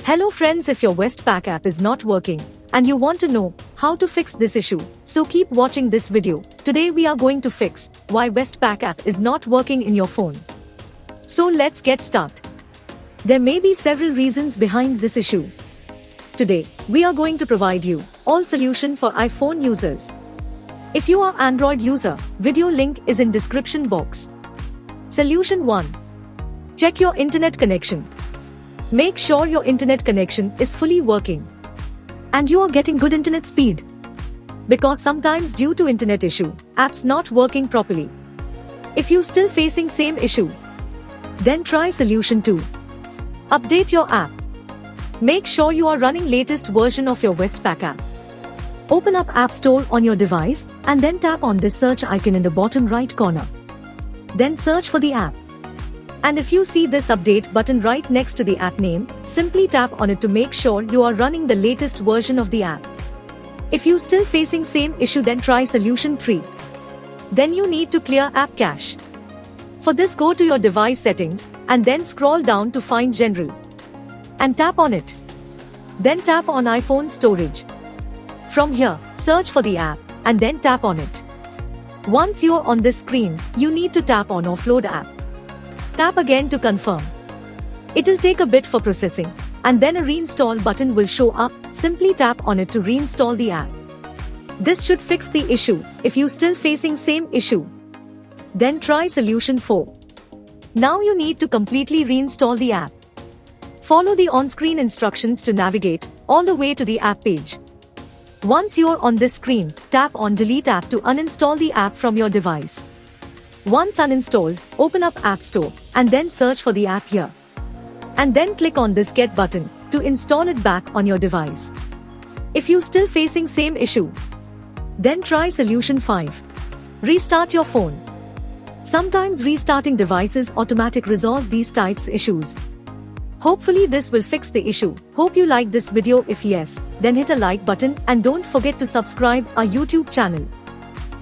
Hello friends, if your Westpac app is not working and you want to know how to fix this issue, so keep watching this video. Today we are going to fix why Westpac app is not working in your phone. So let's get started. There may be several reasons behind this issue. Today, we are going to provide you all solution for iPhone users. If you are Android user, video link is in description box. Solution 1. Check your internet connection. Make sure your internet connection is fully working and you are getting good internet speed. Because sometimes due to internet issue, apps not working properly. If you still facing same issue, then try solution 2. Update your app. Make sure you are running latest version of your Westpac app. Open up App Store on your device and then tap on this search icon in the bottom right corner. Then search for the app. And if you see this update button right next to the app name, simply tap on it to make sure you are running the latest version of the app. If you still facing same issue, then try solution 3. Then you need to clear app cache. For this, go to your device settings and then scroll down to find general and tap on it. Then tap on iPhone storage. From here, search for the app and then tap on it. Once you are on this screen, you need to tap on offload app. Tap again to confirm. It'll take a bit for processing, and then a reinstall button will show up. Simply tap on it to reinstall the app. This should fix the issue. If you still facing same issue, then try solution 4. Now you need to completely reinstall the app. Follow the on-screen instructions to navigate all the way to the app page. Once you're on this screen, tap on delete app to uninstall the app from your device. Once uninstalled, open up App Store and then search for the app here. And then click on this get button to install it back on your device. If you still facing same issue, then try solution 5. Restart your phone. Sometimes restarting devices automatically resolve these types issues. Hopefully this will fix the issue. Hope you like this video. If yes, then hit a like button and don't forget to subscribe our YouTube channel.